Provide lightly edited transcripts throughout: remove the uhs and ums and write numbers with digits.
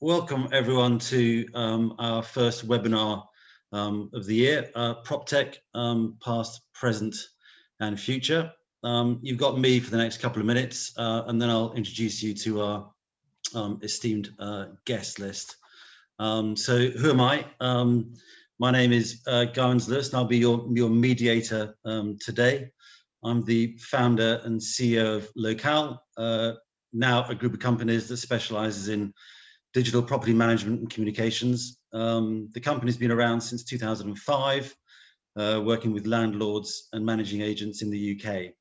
welcome everyone to our first webinar of the year, PropTech, past, present and future. You've got me for the next couple of minutes and then I'll introduce you to our esteemed guest list. So who am I? My name is Guy Windsor-Lewis and I'll be your mediator today. I'm the founder and CEO of Locale, now a group of companies that specializes in digital property management and communications. The company's been around since 2005, working with landlords and managing agents in the UK.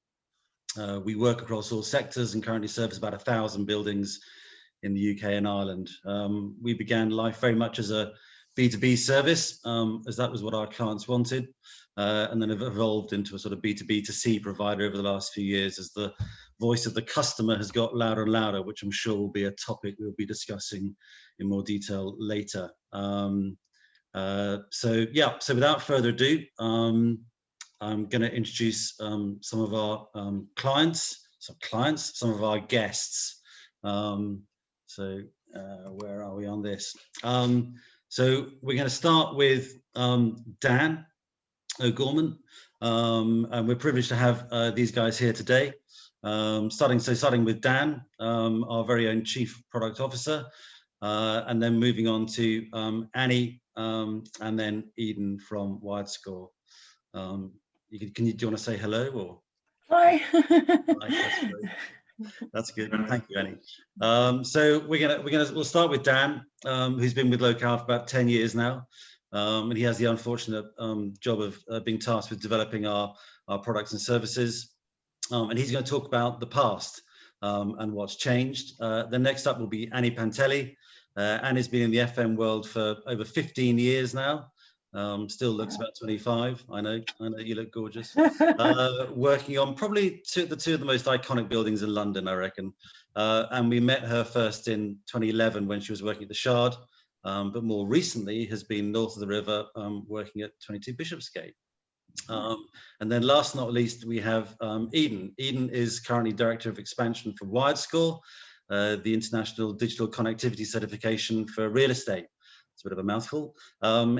We work across all sectors and currently service about 1,000 buildings in the UK and Ireland. We began life very much as a B2B service, as that was what our clients wanted, and then have evolved into a sort of B2B2C provider over the last few years as the voice of the customer has got louder and louder, which I'm sure will be a topic we'll be discussing in more detail later. So without further ado, I'm going to introduce some of our some of our guests. Where are we on this? So we're going to start with Dan O'Gorman, and we're privileged to have these guys here today. Starting with Dan, our very own Chief Product Officer, and then moving on to Annie, and then Eden from WiredScore. Do you want to say hello or? Hi. That's great. That's good. Thank you, Annie. So we'll start with Dan, who's been with Locale for about 10 years now, and he has the unfortunate job of being tasked with developing our products and services. And he's going to talk about the past and what's changed. Then next up will be Annie Panteli. Annie's been in the FM world for over 15 years now. Still looks about 25. I know you look gorgeous. Working on probably two of the most iconic buildings in London, I reckon. And we met her first in 2011 when she was working at the Shard, but more recently has been north of the river, working at 22 Bishopsgate. And then last but not least, we have Eden. Eden is currently Director of Expansion for WiredScore, the International Digital Connectivity Certification for Real Estate. It's a bit of a mouthful.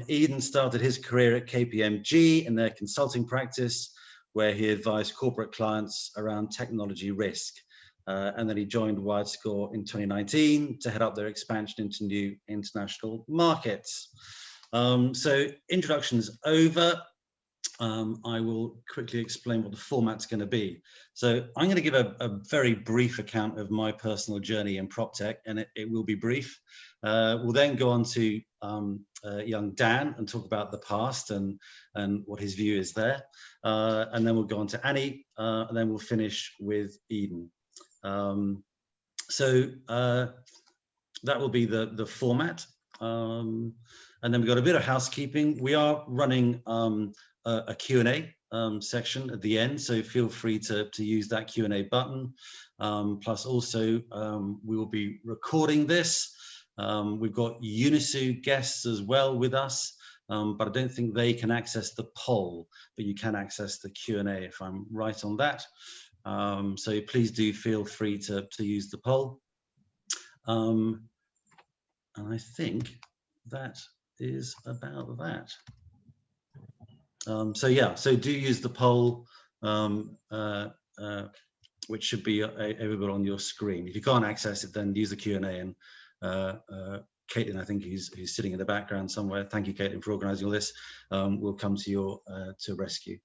Eden started his career at KPMG in their consulting practice, where he advised corporate clients around technology risk. And then he joined WiredScore in 2019 to head up their expansion into new international markets. So introductions over. I will quickly explain what the format's going to be. So I'm going to give a very brief account of my personal journey in PropTech, and it will be brief. We'll then go on to young Dan and talk about the past and what his view is there. And then we'll go on to Annie, and then we'll finish with Eden. That will be the format. And then we've got a bit of housekeeping. We are running a Q&A section at the end, so feel free to use that Q&A button. Plus also, we will be recording this. We've got Unisu guests as well with us, but I don't think they can access the poll, but you can access the Q&A if I'm right on that. So please do feel free to use the poll. And I think that is about that. So do use the poll, which should be available on your screen. If you can't access it, then use the Q&A. And Caitlin, I think who's sitting in the background somewhere. Thank you, Caitlin, for organising all this. We'll come to your rescue.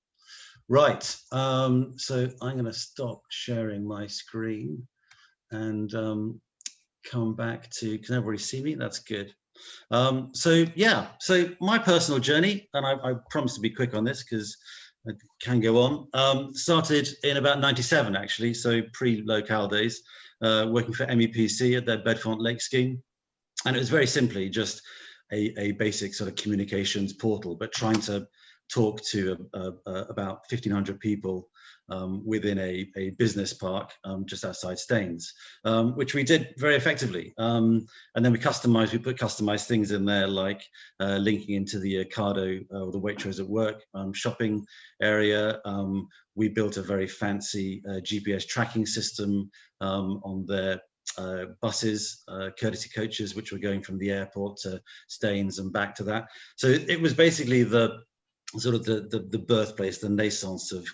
Right. So I'm going to stop sharing my screen and come back to. Can everybody see me? That's good. So my personal journey, and I promise to be quick on this because I can go on, started in about 97 actually, so pre-Locale days, working for MEPC at their Bedfont Lake scheme, and it was very simply just a basic sort of communications portal, but trying to talk to about 1,500 people within a business park just outside Staines, which we did very effectively. And then we put customized things in there, like linking into the Ocado or the Waitrose at Work shopping area. We built a very fancy GPS tracking system on their buses, courtesy coaches, which were going from the airport to Staines and back to that. So it was basically the sort of the birthplace, the naissance of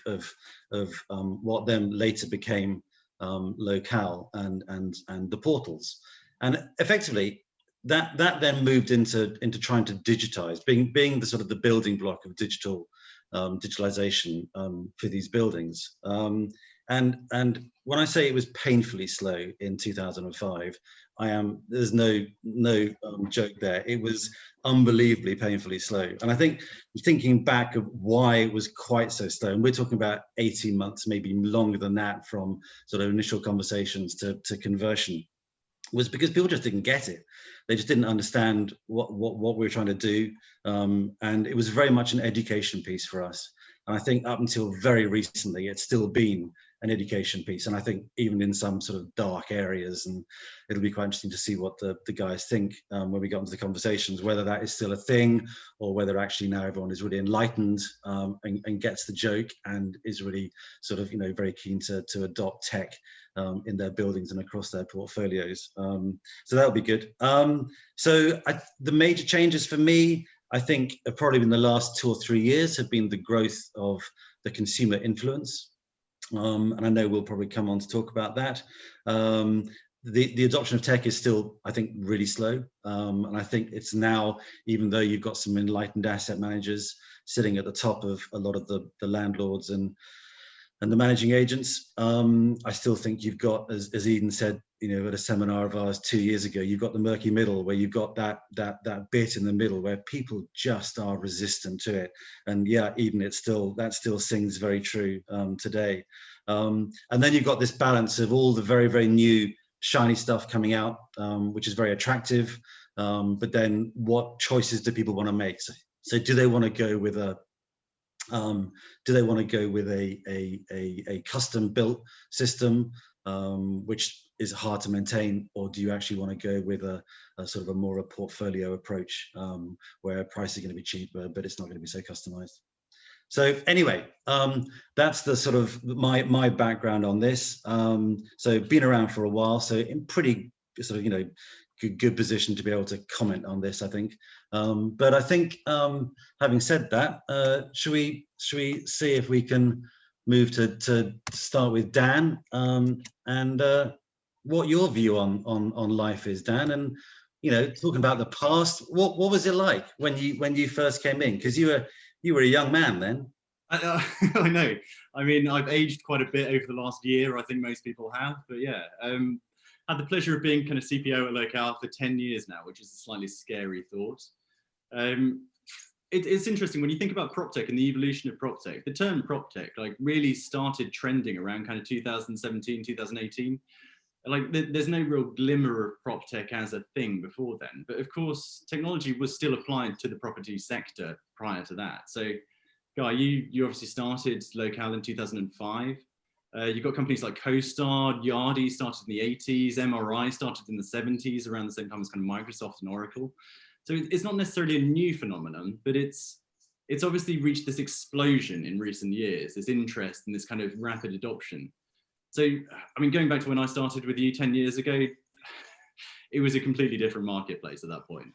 what then later became Locale and the portals. And effectively, that then moved into trying to digitize, being the sort of the building block of digitalization for these buildings. And when I say it was painfully slow in 2005, there's no joke there. It was unbelievably painfully slow. And I think thinking back of why it was quite so slow, and we're talking about 18 months, maybe longer than that, from sort of initial conversations to conversion, was because people just didn't get it. They just didn't understand what we were trying to do. And it was very much an education piece for us. And I think up until very recently, it's still been an education piece. And I think even in some sort of dark areas, and it'll be quite interesting to see what the guys think when we get into the conversations, whether that is still a thing or whether actually now everyone is really enlightened and gets the joke and is really sort of, very keen to adopt tech in their buildings and across their portfolios. So that'll be good. So the major changes for me, I think, have probably been the last 2 or 3 years have been the growth of the consumer influence. And I know we'll probably come on to talk about that. The adoption of tech is still, I think, really slow. And I think it's now, even though you've got some enlightened asset managers sitting at the top of a lot of the landlords and the managing agents, I still think you've got, as Eden said, at a seminar of ours 2 years ago, you've got the murky middle, where you've got that bit in the middle where people just are resistant to it. And yeah, Eden, that still sings very true today. And then you've got this balance of all the very, very new shiny stuff coming out, which is very attractive. But then what choices do people want to make? So do they want to go with a custom built system, which is hard to maintain, or do you actually want to go with a sort of a more portfolio approach, where price is going to be cheaper, but it's not going to be so customized? So anyway, that's the sort of my background on this. So been around for a while, so in pretty sort of good position to be able to comment on this, I think. But I think, having said that, should we see if we can move to start with Dan, and what your view on life is, Dan, and talking about the past. What was it like when you first came in? Because you were a young man then. I know. I mean, I've aged quite a bit over the last year. I think most people have, but yeah. Had the pleasure of being kind of CPO at Locale for 10 years now, which is a slightly scary thought. It's interesting when you think about PropTech and the evolution of PropTech. The term PropTech really started trending around kind of 2017, 2018. There's no real glimmer of PropTech as a thing before then. But of course, technology was still applied to the property sector prior to that. So, Guy, you obviously started Locale in 2005. You've got companies like CoStar, Yardi started in the 80s, MRI started in the 70s, around the same time as kind of Microsoft and Oracle. So it's not necessarily a new phenomenon, but it's obviously reached this explosion in recent years, this interest and this kind of rapid adoption. So, I mean, going back to when I started with you 10 years ago, it was a completely different marketplace at that point.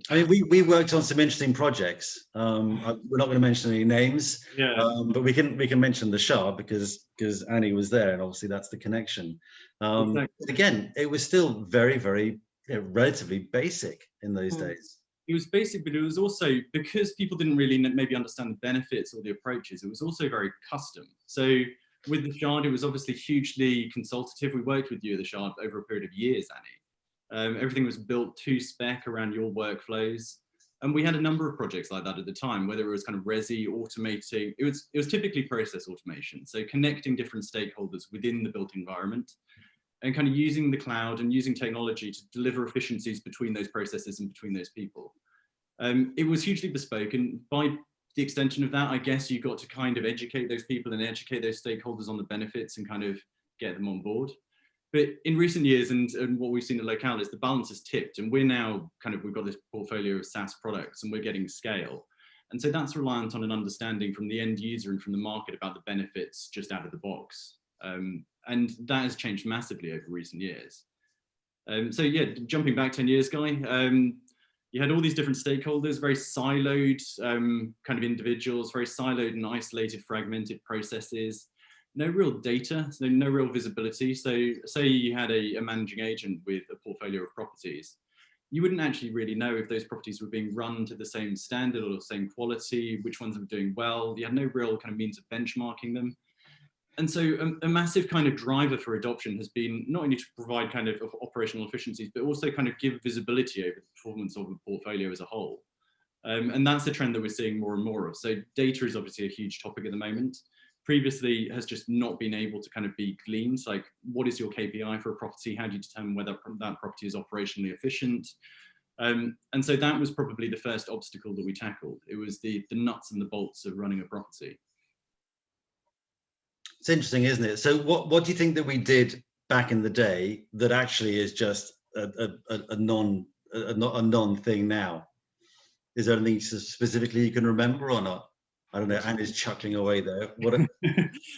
I mean, we worked on some interesting projects. We're not going to mention any names, yeah. But we can mention the Shah because Annie was there, and obviously that's the connection. Exactly. But again, it was still very, very relatively basic in those days. It was basic, but it was also, because people didn't really maybe understand the benefits or the approaches, it was also very custom. So with the Shard, it was obviously hugely consultative. We worked with you at the Shard over a period of years, Annie. Everything was built to spec around your workflows. And we had a number of projects like that at the time, whether it was kind of resi, automating. It was typically process automation. So connecting different stakeholders within the built environment and kind of using the cloud and using technology to deliver efficiencies between those processes and between those people. It was hugely bespoke, and by the extension of that, I guess you got to kind of educate those people and educate those stakeholders on the benefits and kind of get them on board. But in recent years, and what we've seen at Locale is the balance has tipped, and we're now we've got this portfolio of SaaS products and we're getting scale. And so that's reliant on an understanding from the end user and from the market about the benefits just out of the box. And that has changed massively over recent years. So yeah, jumping back 10 years, Guy, you had all these different stakeholders, very siloed kind of individuals, very siloed and isolated, fragmented processes, no real data, so no real visibility. So say you had a managing agent with a portfolio of properties, you wouldn't actually really know if those properties were being run to the same standard or the same quality, which ones were doing well. You had no real kind of means of benchmarking them. And so a massive kind of driver for adoption has been not only to provide kind of operational efficiencies, but also kind of give visibility over the performance of the portfolio as a whole. And that's a trend that we're seeing more and more of. So data is obviously a huge topic at the moment. Previously has just not been able to kind of be gleaned. Like, what is your KPI for a property? How do you determine whether that property is operationally efficient? And so that was probably the first obstacle that we tackled. It was the nuts and the bolts of running a property. It's interesting, isn't it? So what do you think that we did back in the day that actually is just a non-thing now? Is there anything specifically you can remember or not? I don't know. Andy's chuckling away there. What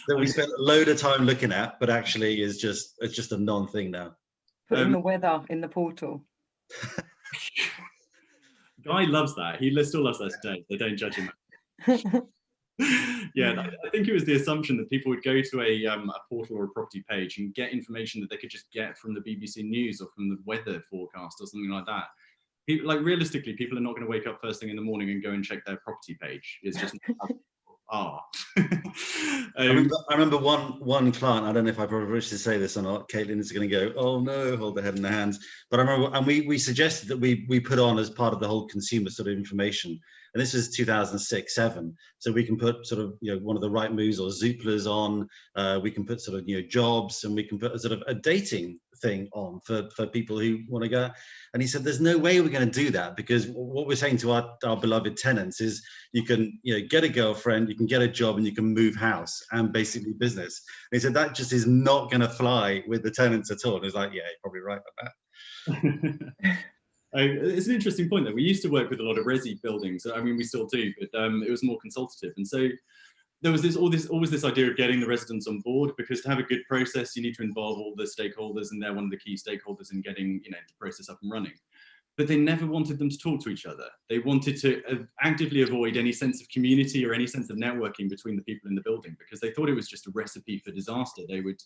that we spent a load of time looking at, but actually it's just a non-thing now. Putting the weather in the portal. Guy loves that. He still loves that today. They don't judge him. Yeah, I think it was the assumption that people would go to a portal or a property page and get information that they could just get from the BBC News or from the weather forecast or something like that. Like, realistically, people are not going to wake up first thing in the morning and go and check their property page. It's just I remember one client. I don't know if I probably should say this or not. Caitlin is going to go, oh no, hold their head in their hands. But I remember, and we suggested that we put on as part of the whole consumer sort of information. And this is 2006-07, so we can put sort of, you know, one of the right moves or Zooplas on. We can put sort of, you know, jobs, and we can put a sort of a dating thing on for people who want to go. And he said, there's no way we're going to do that, because what we're saying to our beloved tenants is you can, you know, get a girlfriend, you can get a job, and you can move house and basically business. And he said that just is not going to fly with the tenants at all. And he's like, yeah, you're probably right about that. It's an interesting point, though. We used to work with a lot of resi buildings. I mean, we still do, but it was more consultative. And so there was always this idea of getting the residents on board, because to have a good process, you need to involve all the stakeholders, and they're one of the key stakeholders in getting, you know, the process up and running. But they never wanted them to talk to each other. They wanted to actively avoid any sense of community or any sense of networking between the people in the building, because they thought it was just a recipe for disaster. They would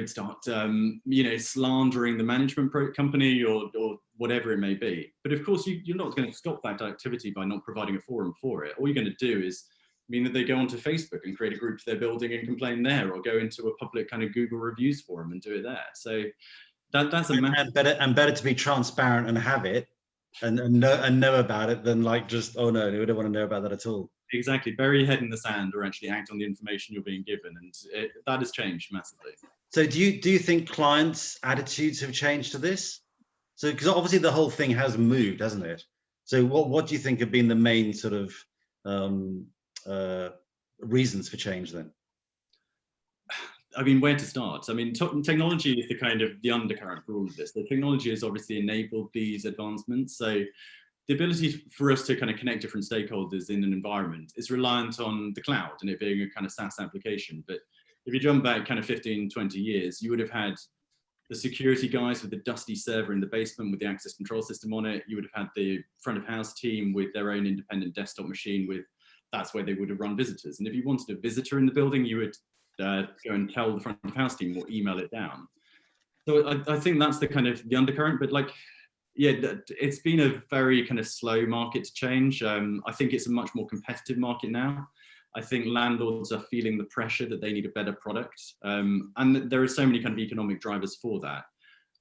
start, you know, slandering the management company or whatever it may be. But of course, you're not going to stop that activity by not providing a forum for it. All you're going to do is mean that they go onto Facebook and create a group for their building and complain there, or go into a public kind of Google reviews forum and do it there. So that's a better to be transparent and have it and know about it than like just, oh no, we don't want to know about that at all. Exactly. Bury your head in the sand, or actually act on the information you're being given, and that has changed massively. So do you think clients' attitudes have changed to this? So, because obviously the whole thing has moved, hasn't it? So what do you think have been the main sort of reasons for change then? I mean, where to start? I mean, technology is the kind of the undercurrent for all of this. The technology has obviously enabled these advancements. So the ability for us to kind of connect different stakeholders in an environment is reliant on the cloud and it being a kind of SaaS application. But if you jump back kind of 15, 20 years, you would have had the security guys with the dusty server in the basement with the access control system on it. You would have had the front of house team with their own independent desktop machine that's where they would have run visitors. And if you wanted a visitor in the building, you would go and tell the front of house team or email it down. So I think that's the kind of the undercurrent, but like, yeah, it's been a very kind of slow market to change. I think it's a much more competitive market now. I think landlords are feeling the pressure that they need a better product. And there are so many kind of economic drivers for that,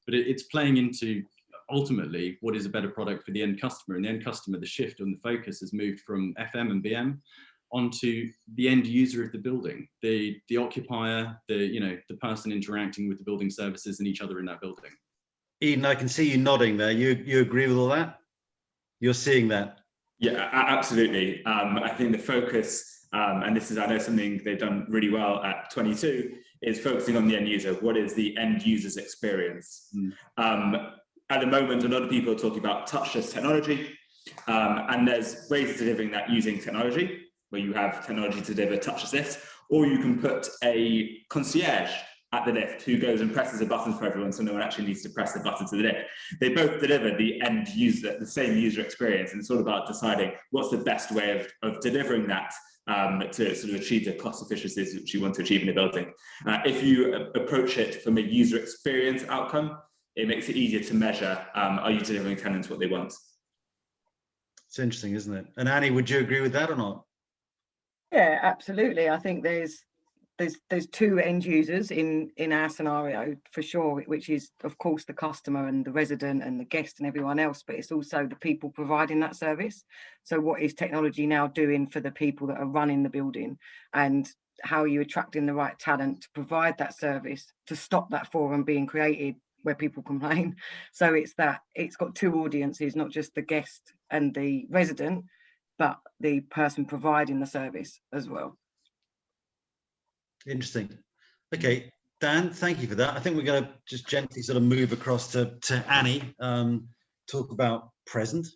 but it's playing into ultimately what is a better product for the end customer. And the end customer, the shift and the focus has moved from FM and BM onto the end user of the building, the occupier, the person interacting with the building services and each other in that building. Eden, I can see you nodding there. You agree with all that? You're seeing that? Yeah, absolutely. I think the focus, and this is, I know, something they've done really well at 22, is focusing on the end user. What is the end user's experience? At the moment, a lot of people are talking about touchless technology, and there's ways of delivering that using technology, where you have technology to deliver touchless this, or you can put a concierge at the lift who goes and presses a button for everyone, so no one actually needs to press the button to the lift. They both deliver the end user, the same user experience, and it's all about deciding what's the best way of delivering that to sort of achieve the cost efficiencies which you want to achieve in a building. If you approach it from a user experience outcome, it makes it easier to measure, are you delivering tenants what they want? It's interesting, isn't it? And Annie, would you agree with that or not? Yeah, absolutely. I think there's two end users in our scenario for sure, which is of course the customer and the resident and the guest and everyone else, but it's also the people providing that service. So what is technology now doing for the people that are running the building, and how are you attracting the right talent to provide that service to stop that forum being created where people complain? So it's got two audiences, not just the guest and the resident, but the person providing the service as well. Interesting. Okay, Dan, thank you for that. I think we're going to just gently sort of move across to Annie, talk about present.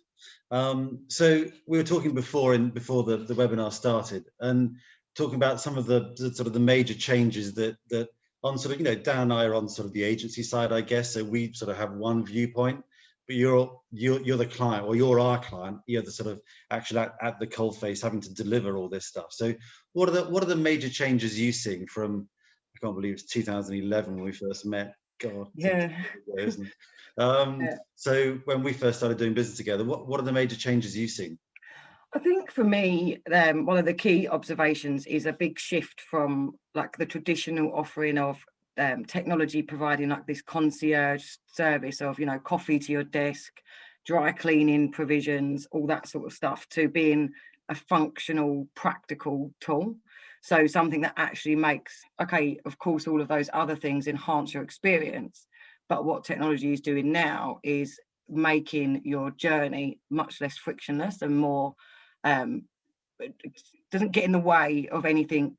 So we were talking before the webinar started, and talking about some of the sort of the major changes that on sort of, you know, Dan and I are on sort of the agency side, I guess. So we sort of have one viewpoint, but you're the client, or you're our client. You're the sort of actually at the coalface having to deliver all this stuff. So what are the major changes you seeing from, I can't believe it's 2011 when we first met. God, Yeah. isn't it? Yeah. So when we first started doing business together, what are the major changes you've seen? I think for me, one of the key observations is a big shift from like the traditional offering of technology providing like this concierge service of, you know, coffee to your desk, dry cleaning provisions, all that sort of stuff, to being a functional, practical tool. So something that actually makes, okay, of course, all of those other things enhance your experience, but what technology is doing now is making your journey much less frictionless and more, it doesn't get in the way of anything,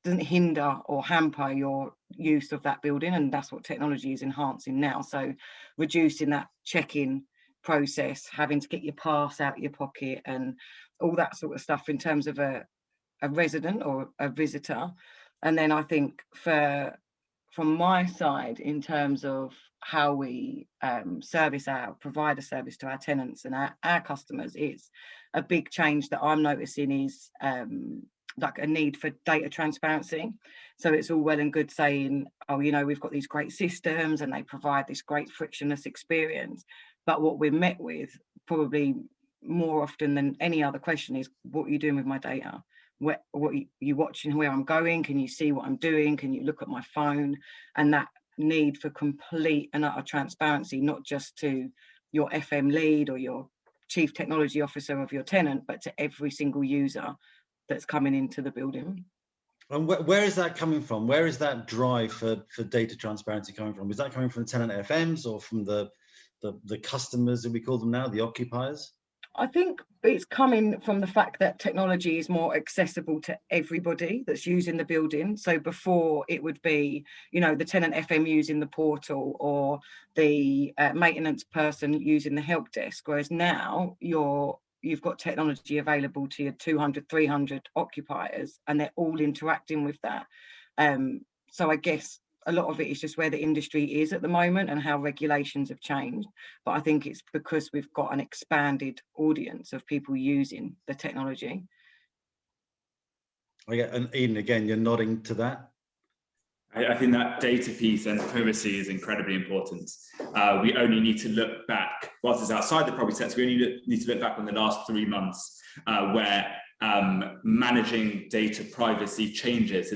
doesn't hinder or hamper your use of that building, and that's what technology is enhancing now. So reducing that check-in process, having to get your pass out of your pocket and all that sort of stuff in terms of a resident or a visitor. And then I think from my side, in terms of how we provide a service to our tenants and our customers, it's a big change that I'm noticing is like a need for data transparency. So it's all well and good saying, oh, you know, we've got these great systems and they provide this great frictionless experience. But what we're met with probably more often than any other question is, what are you doing with my data? What are you watching where I'm going? Can you see what I'm doing? Can you look at my phone? And that need for complete and utter transparency, not just to your FM lead or your chief technology officer of your tenant, but to every single user that's coming into the building. And where is that coming from? Where is that drive for data transparency coming from? Is that coming from the tenant FMs or from the customers, that we call them now, the occupiers? I think it's coming from the fact that technology is more accessible to everybody that's using the building. So before it would be, you know, the tenant FM using the portal or the maintenance person using the help desk, whereas now you've got technology available to your 200, 300 occupiers, and they're all interacting with that. So I guess a lot of it is just where the industry is at the moment and how regulations have changed. But I think it's because we've got an expanded audience of people using the technology. Okay, and Eden, again, you're nodding to that. I think that data piece and privacy is incredibly important. We only need to look back, whilst it's outside the property sector, we only need to look back on the last 3 months where managing data privacy changes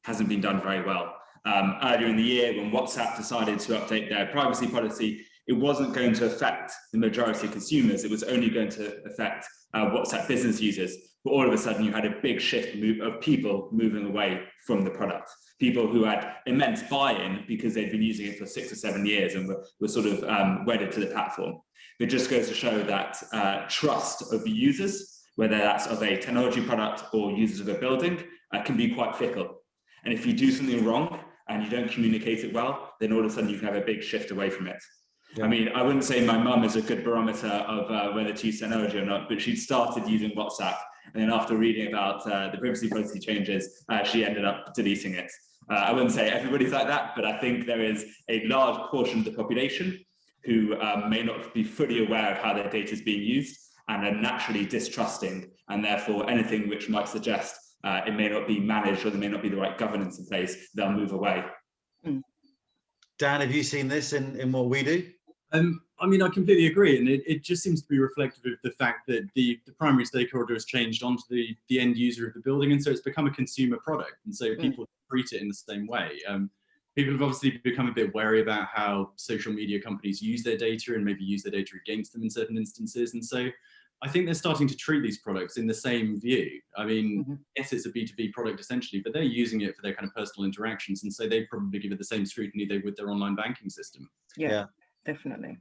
hasn't been done very well. Earlier in the year, when WhatsApp decided to update their privacy policy, it wasn't going to affect the majority of consumers. It was only going to affect WhatsApp business users. But all of a sudden, you had a big shift of people moving away from the product. People who had immense buy-in because they'd been using it for 6 or 7 years and were sort of wedded to the platform. It just goes to show that trust of the users, whether that's of a technology product or users of a building, can be quite fickle. And if you do something wrong and you don't communicate it well, then all of a sudden you can have a big shift away from it. Yeah. I mean, I wouldn't say my mum is a good barometer of whether to use technology or not, but she'd started using WhatsApp And then after reading about the privacy policy changes, she ended up deleting it. I wouldn't say everybody's like that, but I think there is a large portion of the population who may not be fully aware of how their data is being used and are naturally distrusting, and therefore anything which might suggest it may not be managed or there may not be the right governance in place, they'll move away. Dan, have you seen this in what we do? I mean, I completely agree, and it just seems to be reflective of the fact that the primary stakeholder has changed onto the end user of the building, and so it's become a consumer product, and so people treat it in the same way. People have obviously become a bit wary about how social media companies use their data and maybe use their data against them in certain instances, and so I think they're starting to treat these products in the same view. I mean, yes, it's a B2B product essentially, but they're using it for their kind of personal interactions, and so they probably give it the same scrutiny they would their online banking system. Yeah. Definitely.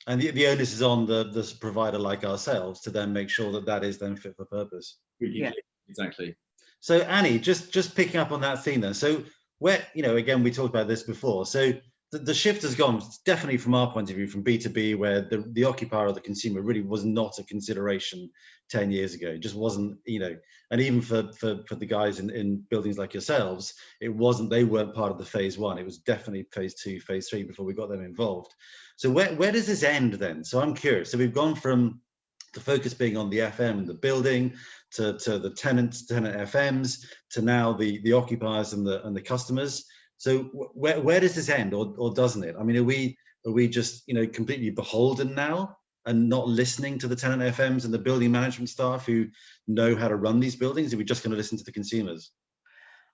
And the onus is on the provider like ourselves to then make sure that that is then fit for purpose. Yeah, exactly. So Annie, just picking up on that theme then. So where, again, we talked about this before. So the shift has gone definitely from our point of view from B2B, where the occupier or the consumer really was not a consideration 10 years ago. It just wasn't, and even for the guys in buildings like yourselves, it wasn't, they weren't part of the phase one. It was definitely phase two, phase three before we got them involved. So where does this end then? So I'm curious. So we've gone from the focus being on the FM and the building to the tenant FMs to now the occupiers and the customers. So where does this end, or doesn't it? I mean, are we just completely beholden now and not listening to the tenant FMs and the building management staff who know how to run these buildings? Are we just going to listen to the consumers?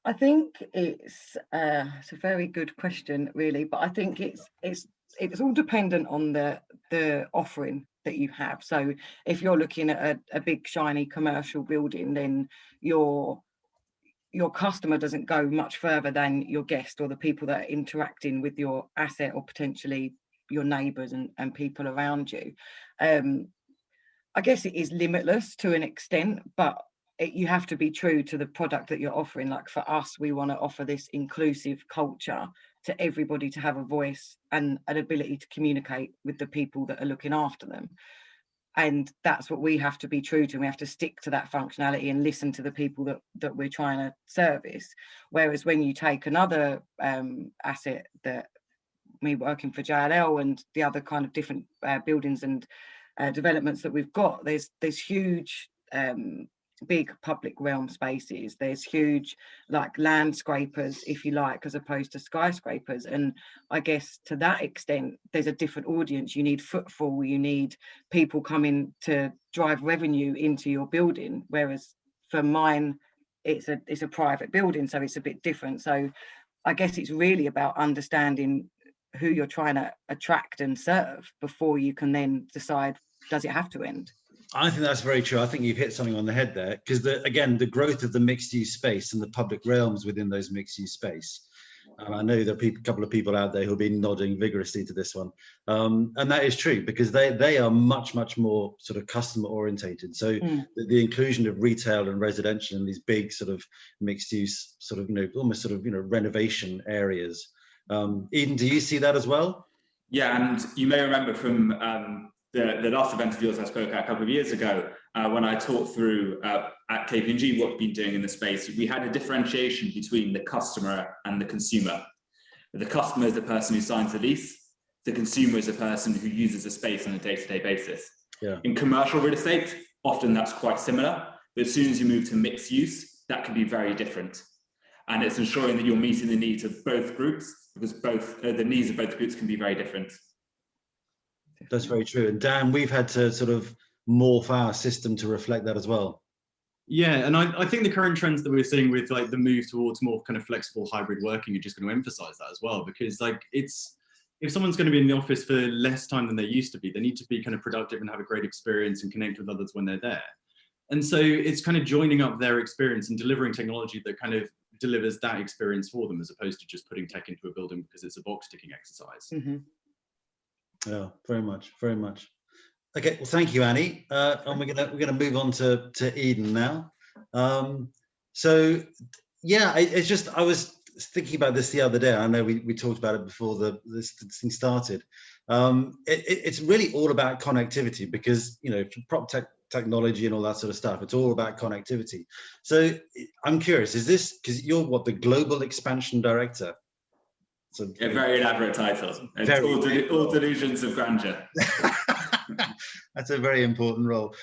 I think it's a very good question, really, but I think it's all dependent on the offering that you have. So if you're looking at a big shiny commercial building, then your customer doesn't go much further than your guest or the people that are interacting with your asset, or potentially your neighbours and people around you. I guess it is limitless to an extent, but you have to be true to the product that you're offering. Like for us, we want to offer this inclusive culture to everybody to have a voice and an ability to communicate with the people that are looking after them. And that's what we have to be true to. We have to stick to that functionality and listen to the people that we're trying to service. Whereas when you take another asset, that me working for JLL and the other kind of different buildings and developments that we've got, there's huge big public realm spaces. There's huge like land scrapers, if you like, as opposed to skyscrapers. And I guess to that extent, there's a different audience. You need footfall, you need people coming to drive revenue into your building. Whereas for mine, it's a private building, so it's a bit different. So I guess it's really about understanding who you're trying to attract and serve before you can then decide, does it have to end? I think that's very true. I think you've hit something on the head there, because again, the growth of the mixed use space and the public realms within those mixed use space. I know there are a couple of people out there who've been nodding vigorously to this one. And that is true, because they are much, much more sort of customer orientated. So the inclusion of retail and residential in these big sort of mixed use sort of, almost sort of, renovation areas. Eden, do you see that as well? Yeah, and you may remember from the last event of yours I spoke at a couple of years ago, when I talked through at KPMG what we've been doing in the space, we had a differentiation between the customer and the consumer. The customer is the person who signs the lease. The consumer is the person who uses the space on a day-to-day basis. Yeah. In commercial real estate, often that's quite similar, but as soon as you move to mixed use, that can be very different. And it's ensuring that you're meeting the needs of both groups, because the needs of both groups can be very different. That's very true. And Dan, we've had to sort of morph our system to reflect that as well. Yeah, and I think the current trends that we're seeing with like the move towards more kind of flexible hybrid working are just going to emphasize that as well, because like if someone's going to be in the office for less time than they used to be, they need to be kind of productive and have a great experience and connect with others when they're there. And so it's kind of joining up their experience and delivering technology that kind of delivers that experience for them, as opposed to just putting tech into a building because it's a box ticking exercise. Mm-hmm. Yeah, very much, very much. Okay, well, thank you, Annie. And we're gonna move on to Eden now. So yeah, it's just, I was thinking about this the other day. I know we talked about it before this thing started. It's really all about connectivity, because PropTech technology and all that sort of stuff. It's all about connectivity. So I'm curious, is this, because you're what, the Global Expansion Director? So a very elaborate title. All delusions of grandeur. That's a very important role.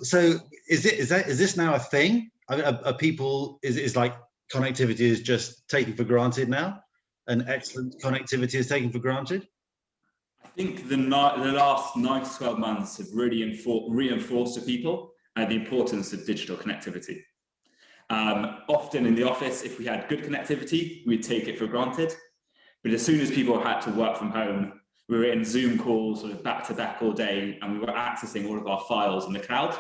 So is this now a thing? Are people, is like connectivity is just taken for granted now, and excellent connectivity is taken for granted? I think the last 9 to 12 months have really reinforced to people the importance of digital connectivity. Often in the office, if we had good connectivity, we'd take it for granted. But as soon as people had to work from home, we were in Zoom calls sort of back to back all day, and we were accessing all of our files in the cloud.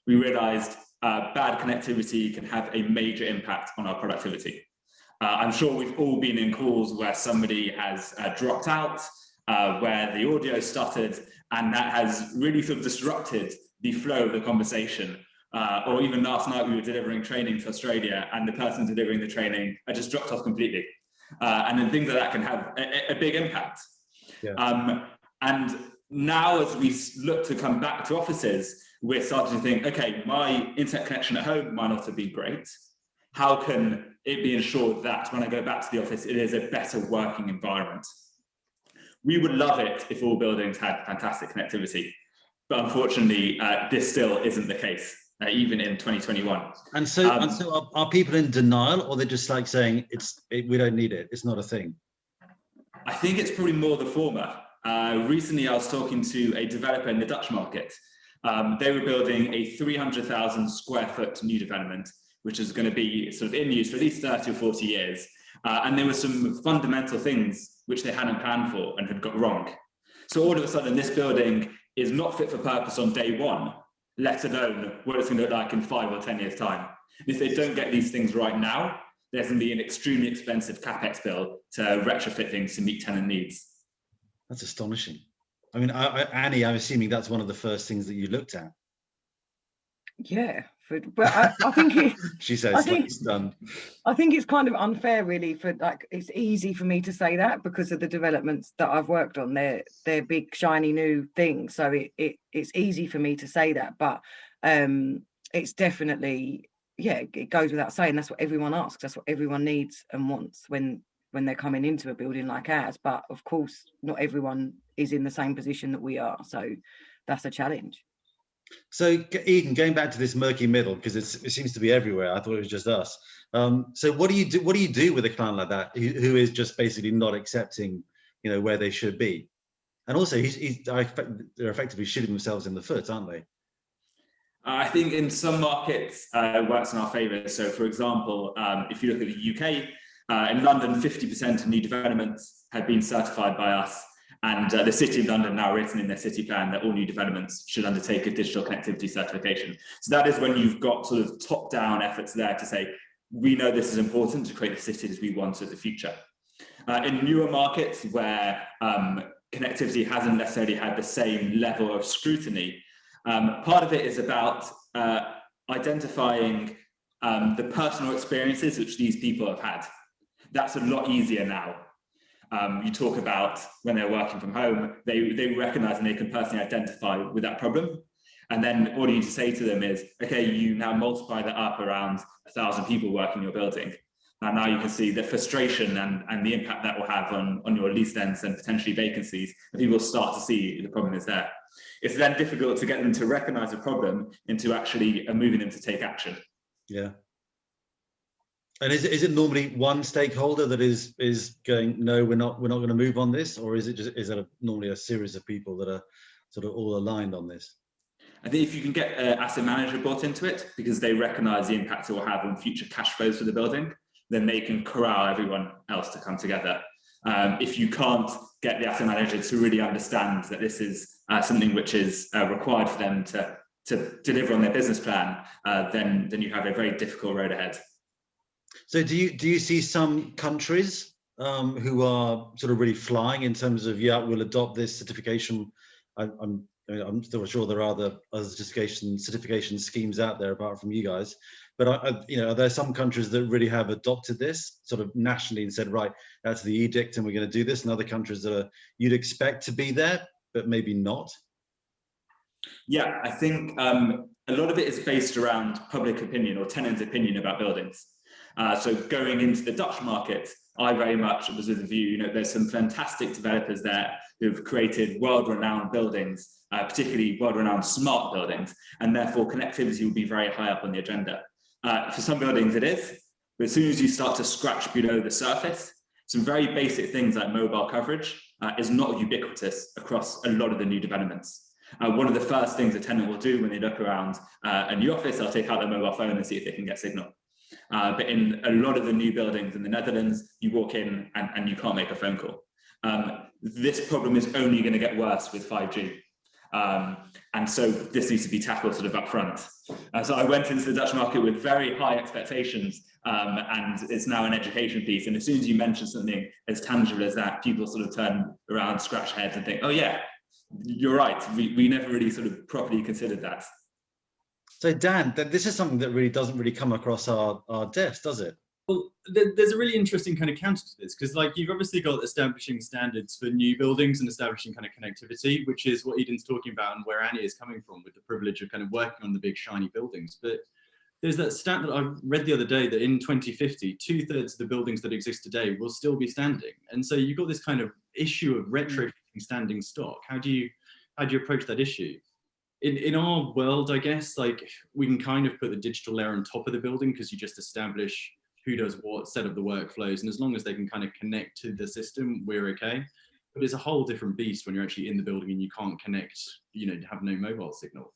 We realized bad connectivity can have a major impact on our productivity. I'm sure we've all been in calls where somebody has dropped out, where the audio stuttered, and that has really sort of disrupted the flow of the conversation. Or even last night, we were delivering training to Australia, and the person delivering the training just dropped off completely. And then things like that can have a big impact. Yeah. And now as we look to come back to offices, we're starting to think, okay, my internet connection at home might not have been great. How can it be ensured that when I go back to the office, it is a better working environment? We would love it if all buildings had fantastic connectivity, but unfortunately, this still isn't the case, even in 2021. And so, are people in denial, or they're just like saying we don't need it, it's not a thing? I think it's probably more the former. Recently, I was talking to a developer in the Dutch market. They were building a 300,000 square foot new development, which is going to be sort of in use for at least 30 or 40 years. And there were some fundamental things which they hadn't planned for and had got wrong. So all of a sudden, this building is not fit for purpose on day one, let alone what it's going to look like in 5 or 10 years' time. And if they don't get these things right now, there's going to be an extremely expensive CapEx bill to retrofit things to meet tenant needs. That's astonishing. I mean, Annie, I'm assuming that's one of the first things that you looked at. Yeah, but I think she says, I think it's kind of unfair, really. For like, it's easy for me to say that because of the developments that I've worked on. They're big, shiny new things, so it's easy for me to say that. But it's definitely, yeah, it goes without saying. That's what everyone asks. That's what everyone needs and wants when they're coming into a building like ours. But of course, not everyone is in the same position that we are. So that's a challenge. So Eden, going back to this murky middle, because it seems to be everywhere. I thought it was just us. So what do you do? What do you do with a client like that who is just basically not accepting, where they should be? And also, they're effectively shooting themselves in the foot, aren't they? I think in some markets it works in our favour. So, for example, if you look at the UK, in London, 50% of new developments have been certified by us. And the City of London now written in their city plan that all new developments should undertake a digital connectivity certification. So that is when you've got sort of top-down efforts there to say, we know this is important to create the cities we want of the future. In newer markets where connectivity hasn't necessarily had the same level of scrutiny, part of it is about identifying the personal experiences which these people have had. That's a lot easier now. You talk about when they're working from home, they recognize and they can personally identify with that problem. And then all you need to say to them is, okay, you now multiply that up around 1,000 people working in your building. And now you can see the frustration and the impact that will have on your lease lengths and potentially vacancies. And people start to see the problem is there. It's then difficult to get them to recognize the problem into actually moving them to take action. Yeah. And is it normally one stakeholder that is going, no, we're not going to move on this, or is it normally a series of people that are sort of all aligned on this? I think if you can get an asset manager brought into it because they recognise the impact it will have on future cash flows for the building, then they can corral everyone else to come together. If you can't get the asset manager to really understand that this is something which is required for them to deliver on their business plan, then you have a very difficult road ahead. So do you see some countries who are sort of really flying in terms of, yeah, we'll adopt this certification? I'm still sure there are other certification schemes out there apart from you guys, but are there some countries that really have adopted this sort of nationally and said, right, that's the edict and we're going to do this, and other countries that you'd expect to be there but maybe not? Yeah, I think a lot of it is based around public opinion or tenant opinion about buildings. So going into the Dutch market, I very much was with the view, you know, there's some fantastic developers there who've created world-renowned buildings, particularly world-renowned smart buildings, and therefore connectivity will be very high up on the agenda. For some buildings it is, but as soon as you start to scratch below the surface, some very basic things like mobile coverage is not ubiquitous across a lot of the new developments. One of the first things a tenant will do when they look around a new office, they'll take out their mobile phone and see if they can get signal. But in a lot of the new buildings in the Netherlands, you walk in and you can't make a phone call. This problem is only going to get worse with 5G. And so this needs to be tackled sort of up front. So I went into the Dutch market with very high expectations, and it's now an education piece. And as soon as you mention something as tangible as that, people sort of turn around, scratch heads and think, oh yeah, you're right. We never really sort of properly considered that. So Dan, this is something that really doesn't really come across our desk, does it? Well, there's a really interesting kind of counter to this, because like you've obviously got establishing standards for new buildings and establishing kind of connectivity, which is what Eden's talking about and where Annie is coming from with the privilege of kind of working on the big shiny buildings. But there's that stat that I read the other day that in 2050, 2/3 of the buildings that exist today will still be standing. And so you've got this kind of issue of retrofitting standing stock. How do you approach that issue? In our world, I guess, like we can kind of put the digital layer on top of the building because you just establish who does what, set up the workflows, and as long as they can kind of connect to the system, we're okay. But it's a whole different beast when you're actually in the building and you can't connect, you know, have no mobile signal.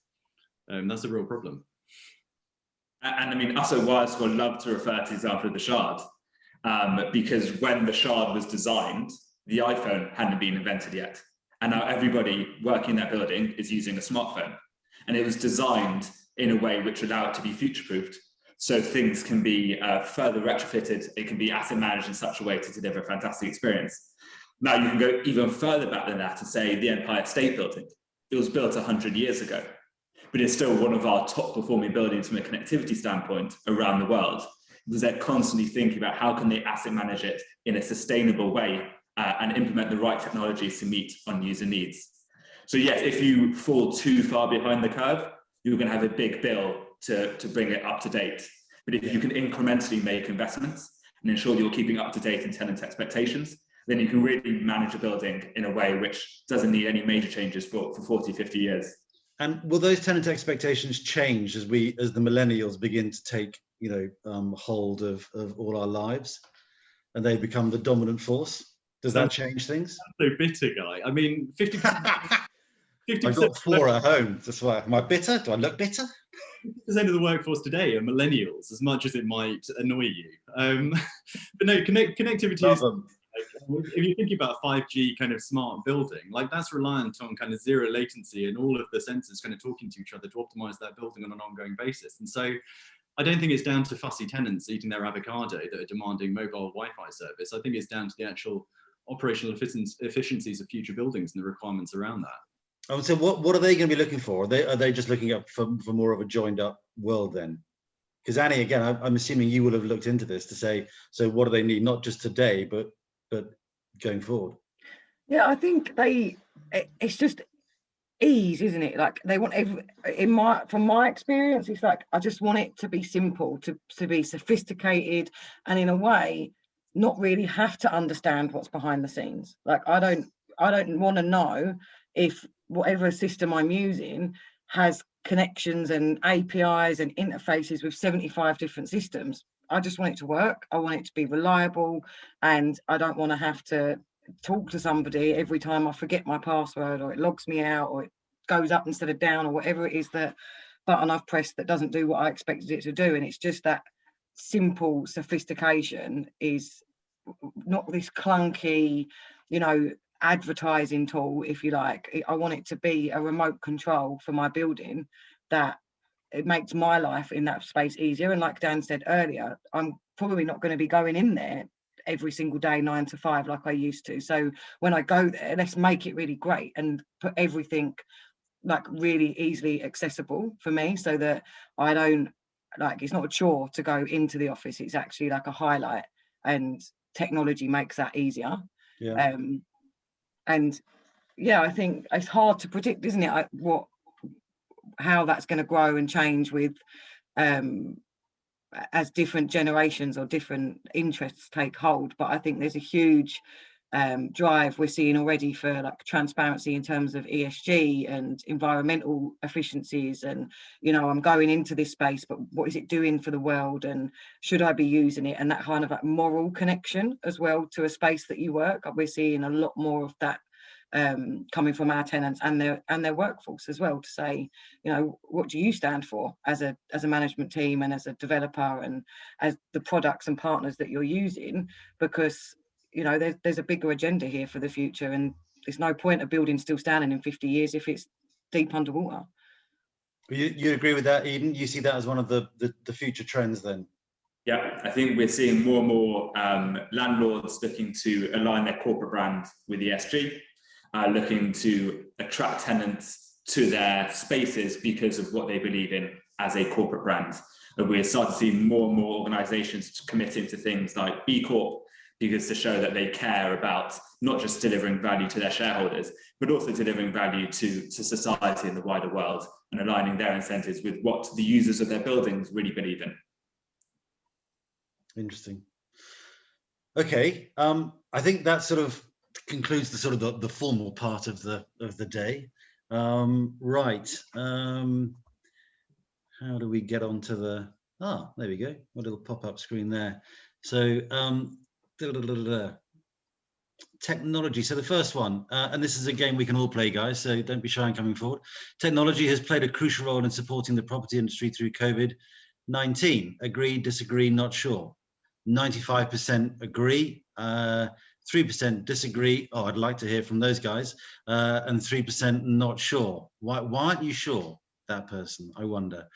That's a real problem. And I mean, us at WiredScore love to refer to the example of the Shard, because when the Shard was designed, the iPhone hadn't been invented yet. And now everybody working in that building is using a smartphone. And it was designed in a way which allowed it to be future-proofed. So things can be further retrofitted, it can be asset managed in such a way to deliver a fantastic experience. Now you can go even further back than that and say the Empire State Building. It was built 100 years ago, but it's still one of our top performing buildings from a connectivity standpoint around the world, because they're constantly thinking about how can they asset manage it in a sustainable way and implement the right technologies to meet on user needs. So yes, if you fall too far behind the curve, you're going to have a big bill to bring it up to date. But if you can incrementally make investments and ensure you're keeping up to date in tenant expectations, then you can really manage a building in a way which doesn't need any major changes for 40, 50 years. And will those tenant expectations change as the millennials begin to take, you know, hold of all our lives, and they become the dominant force? Does that change things? So bitter, guy. I mean, 50%. I've got 4 at home. That's why. Am I bitter? Do I look bitter? 50% of the workforce today are millennials, as much as it might annoy you. But no, connectivity is, like, if you're thinking about a 5G kind of smart building, like that's reliant on kind of zero latency and all of the sensors kind of talking to each other to optimize that building on an ongoing basis. And so I don't think it's down to fussy tenants eating their avocado that are demanding mobile Wi-Fi service. I think it's down to the actual operational efficiencies of future buildings and the requirements around that. Oh, so what are they going to be looking for? Are they just looking up for more of a joined up world then? Because Annie, again, I'm assuming you will have looked into this to say, so what do they need, not just today, but going forward? Yeah, I think it's just ease, isn't it? Like they want from my experience, it's like I just want it to be simple, to be sophisticated, and in a way not really have to understand what's behind the scenes. Like I don't want to know if whatever system I'm using has connections and APIs and interfaces with 75 different systems. I just want it to work. I want it to be reliable, and I don't want to have to talk to somebody every time I forget my password, or it logs me out, or it goes up instead of down, or whatever it is that button I've pressed that doesn't do what I expected it to do. And it's just that simple sophistication is not this clunky, you know, advertising tool, if you like. I want it to be a remote control for my building that it makes my life in that space easier. And like Dan said earlier, I'm probably not going to be going in there every single day 9 to 5 like I used to. So when I go there, let's make it really great and put everything like really easily accessible for me, so that I don't, like, it's not a chore to go into the office. It's actually like a highlight, and technology makes that easier. Yeah. And yeah, I think it's hard to predict, isn't it, what how that's going to grow and change with as different generations or different interests take hold. But I think there's a huge drive we're seeing already for like transparency in terms of ESG and environmental efficiencies, and I'm going into this space, but what is it doing for the world, and should I be using it, and that kind of like moral connection as well to a space that you work. We're seeing a lot more of that coming from our tenants and their workforce as well, to say, what do you stand for as a management team and as a developer and as the products and partners that you're using, because there's a bigger agenda here for the future, and there's no point of building still standing in 50 years if it's deep underwater. You agree with that, Eden? You see that as one of the future trends then? Yeah, I think we're seeing more and more landlords looking to align their corporate brand with ESG, looking to attract tenants to their spaces because of what they believe in as a corporate brand. And we're starting to see more and more organisations committing to things like B Corp, because to show that they care about not just delivering value to their shareholders, but also delivering value to society and the wider world, and aligning their incentives with what the users of their buildings really believe in. Interesting. Okay, I think that sort of concludes the sort of the formal part of the day. Right. How do we get onto the? There we go. A little pop-up screen there. So. Technology. So the first one, and this is a game we can all play, guys, so don't be shy in coming forward. Technology has played a crucial role in supporting the property industry through COVID-19. Agree, disagree, not sure. 95% agree, 3% disagree. I'd like to hear from those guys. And 3% not sure. Why aren't you sure, that person? I wonder.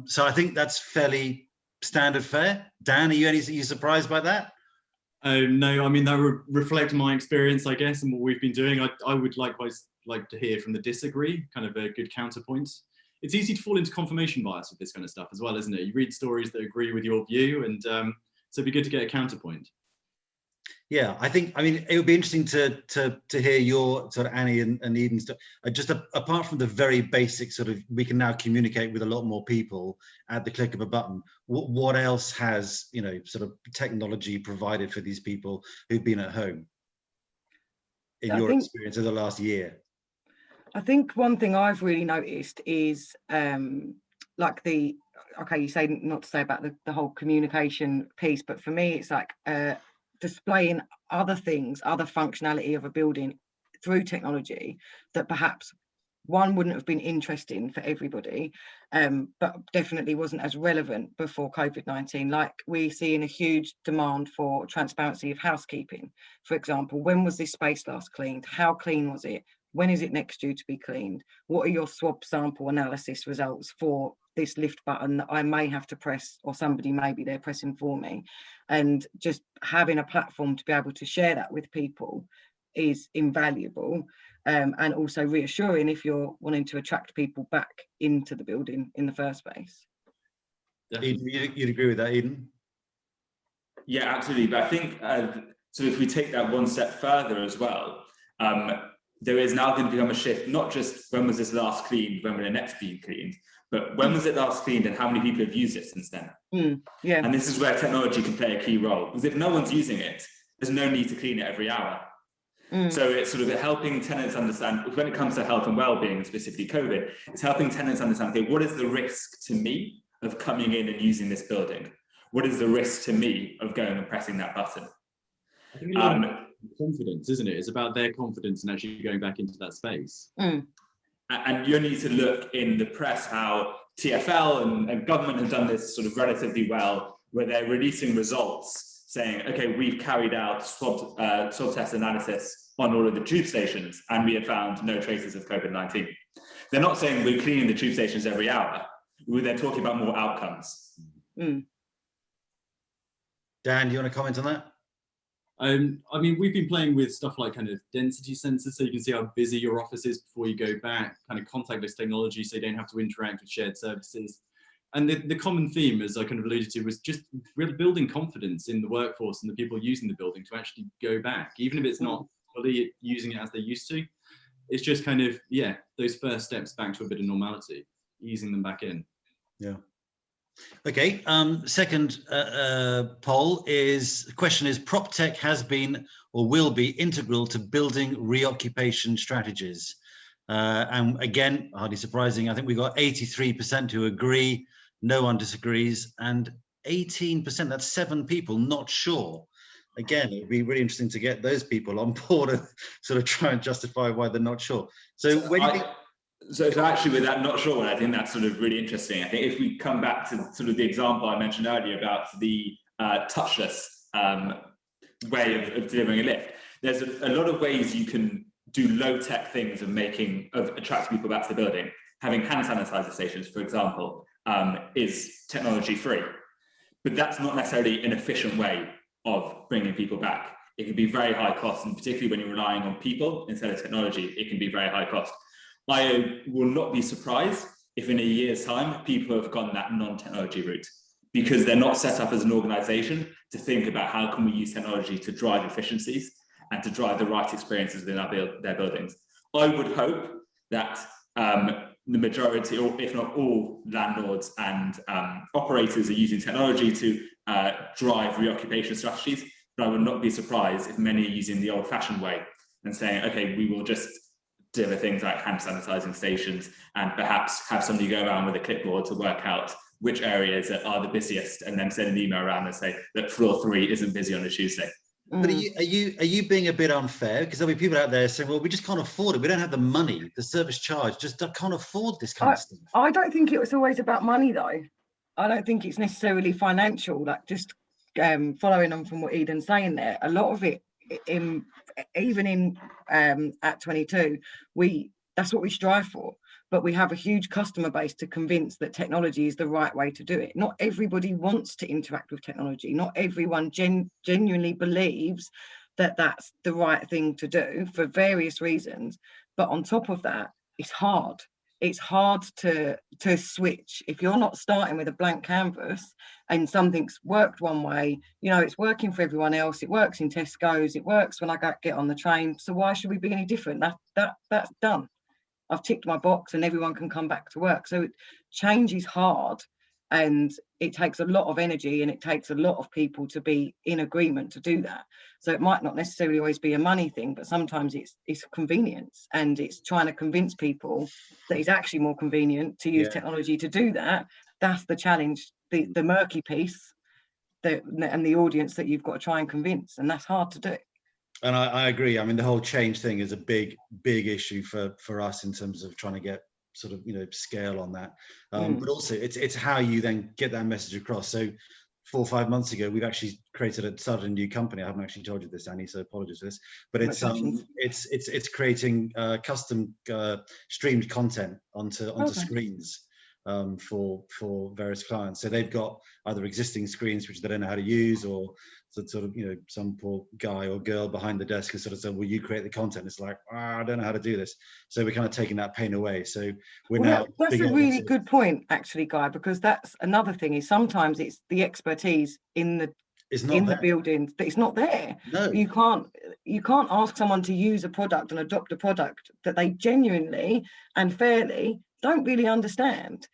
So I think that's fairly standard fare. Dan, are you surprised by that? No, I mean, that reflects my experience, I guess, and what we've been doing. I would likewise like to hear from the disagree, kind of a good counterpoint. It's easy to fall into confirmation bias with this kind of stuff as well, isn't it? You read stories that agree with your view, and so it'd be good to get a counterpoint. Yeah, I mean, it would be interesting to hear your sort of Annie and Eden stuff. Just apart from the very basic sort of, we can now communicate with a lot more people at the click of a button. What else has, sort of technology provided for these people who've been at home in your experience of the last year? I think one thing I've really noticed is like you say not to say about the whole communication piece, but for me, it's like displaying other things, other functionality of a building through technology that perhaps one wouldn't have been interesting for everybody, but definitely wasn't as relevant before COVID-19. Like we're seeing a huge demand for transparency of housekeeping. For example, when was this space last cleaned? How clean was it? When is it next due to be cleaned? What are your swab sample analysis results for this lift button that I may have to press, or somebody may be there pressing for me? And just having a platform to be able to share that with people is invaluable, and also reassuring if you're wanting to attract people back into the building in the first place. Eden, you'd agree with that, Eden? Yeah, absolutely. But I think, so if we take that one step further as well, there is now going to become a shift, not just when was this last cleaned, when will it next be cleaned, but when was it last cleaned and how many people have used it since then? Yeah. And this is where technology can play a key role, because if no one's using it, there's no need to clean it every hour. So it's sort of helping tenants understand, when it comes to health and well-being, specifically COVID, it's helping tenants understand, okay, what is the risk to me of coming in and using this building? What is the risk to me of going and pressing that button? I think confidence, isn't it? It's about their confidence and actually going back into that space. And you need to look in the press how TfL and government have done this sort of relatively well, where they're releasing results saying, okay, we've carried out swab test analysis on all of the tube stations and we have found no traces of COVID-19. They're not saying we're cleaning the tube stations every hour. They're talking about more outcomes. Dan, do you want to comment on that? I mean, we've been playing with stuff like kind of density sensors, so you can see how busy your office is before you go back, kind of contactless technology, so you don't have to interact with shared services. And the common theme, as I kind of alluded to, was just really building confidence in the workforce and the people using the building to actually go back, even if it's not fully using it as they used to. It's just kind of, yeah, those first steps back to a bit of normality. easing them back in. Yeah. Okay. Second poll is, question is, PropTech has been or will be integral to building reoccupation strategies. And again, hardly surprising, I think we got 83% who agree, no one disagrees, and 18%, that's 7 people, not sure. Again, it'd be really interesting to get those people on board and sort of try and justify why they're not sure. So where do you think? So actually with that not sure one, I think that's sort of really interesting. I think if we come back to sort of the example I mentioned earlier about the touchless way of delivering a lift, there's a lot of ways you can do low-tech things of attracting people back to the building. Having hand sanitizer stations, for example, is technology free, but that's not necessarily an efficient way of bringing people back. It can be very high cost, and particularly when you're relying on people instead of technology, it can be very high cost. I will not be surprised if in a year's time, people have gone that non-technology route, because they're not set up as an organization to think about how can we use technology to drive efficiencies and to drive the right experiences within their buildings. I would hope that the majority, or if not all, landlords and operators are using technology to drive reoccupation strategies, but I would not be surprised if many are using the old-fashioned way and saying, okay, we will just deliver things like hand sanitizing stations and perhaps have somebody go around with a clipboard to work out which areas are the busiest, and then send an email around and say that floor 3 isn't busy on a Tuesday. But are you being a bit unfair? Because there'll be people out there saying, well, we just can't afford it. We don't have the money, the service charge, just can't afford this kind of stuff. I don't think it was always about money, though. I don't think it's necessarily financial. Like, just following on from what Eden's saying there, a lot of it, even in at 22, that's what we strive for. But we have a huge customer base to convince that technology is the right way to do it. Not everybody wants to interact with technology. Not everyone genuinely believes that that's the right thing to do for various reasons. But on top of that, it's hard. It's hard to switch. If you're not starting with a blank canvas and something's worked one way, it's working for everyone else. It works in Tesco's. It works when I get on the train. So why should we be any different? That's done. I've ticked my box and everyone can come back to work. So change is hard, and it takes a lot of energy, and it takes a lot of people to be in agreement to do that. So it might not necessarily always be a money thing, but sometimes it's convenience, and it's trying to convince people that it's actually more convenient to use technology to do that. That's the challenge, the murky piece, and the audience that you've got to try and convince, and that's hard to do. And I agree. I mean, the whole change thing is a big issue for us in terms of trying to get sort of scale on that. But also it's how you then get that message across. So 4 or 5 months ago, we've actually started a new company. I haven't actually told you this, Annie, so apologies for this. But it's creating custom streamed content onto screens for various clients. So they've got either existing screens which they don't know how to use, or sort of some poor guy or girl behind the desk and sort of said, will you create the content? It's like, I don't know how to do this. So we're kind of taking that pain away. So that's a really good point, actually, Guy, because that's another thing, is sometimes it's the expertise in the buildings that it's not there. No, you can't ask someone to use a product and adopt a product that they genuinely and fairly don't really understand.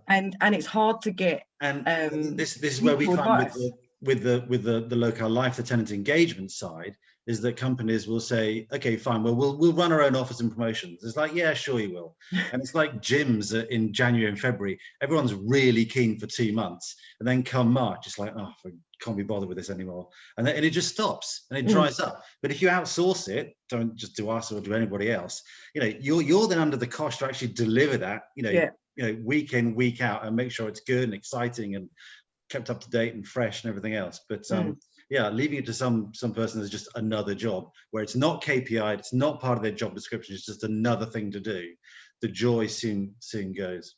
And it's hard to get. And this is where we find with the Locale Life, the tenant engagement side, is that companies will say, okay, fine, well, we'll run our own offers and promotions. It's like, yeah, sure you will. And it's like gyms in January and February. Everyone's really keen for 2 months, and then come March, it's like, oh, I can't be bothered with this anymore. And it just stops and it dries up. But if you outsource it, don't just do us or do anybody else, you're then under the cost to actually deliver that, week in, week out, and make sure it's good and exciting and kept up to date and fresh and everything else. But leaving it to some person is just another job where it's not KPI, it's not part of their job description, it's just another thing to do. The joy soon goes.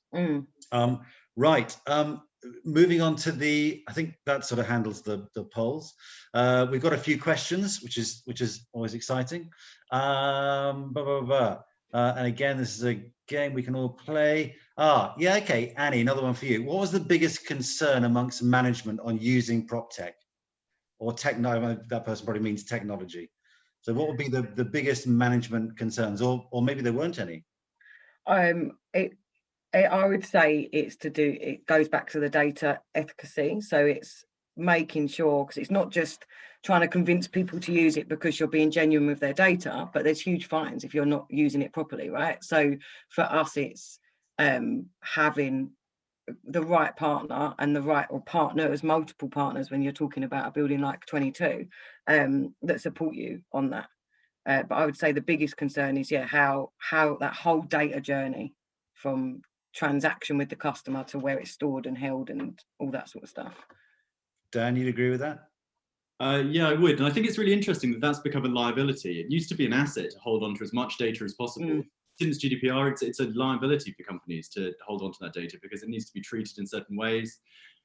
Right. Moving on to I think that sort of handles the polls. We've got a few questions, which is always exciting. And again, this is a game we can all play. Okay, Annie, another one for you. What was the biggest concern amongst management on using PropTech? Or that person probably means technology. So what would be the biggest management concerns, or maybe there weren't any? I would say it goes back to the data efficacy. So it's making sure, because it's not just trying to convince people to use it because you're being genuine with their data, but there's huge fines if you're not using it properly, right? So for us, it's having the right partner and the right, or partners, multiple partners when you're talking about a building like 22 that support you on that. But I would say the biggest concern is, how that whole data journey from transaction with the customer to where it's stored and held and all that sort of stuff. Dan, you'd agree with that? Yeah, I would. And I think it's really interesting that that's become a liability. It used to be an asset to hold on to as much data as possible. Since GDPR, it's a liability for companies to hold on to that data because it needs to be treated in certain ways.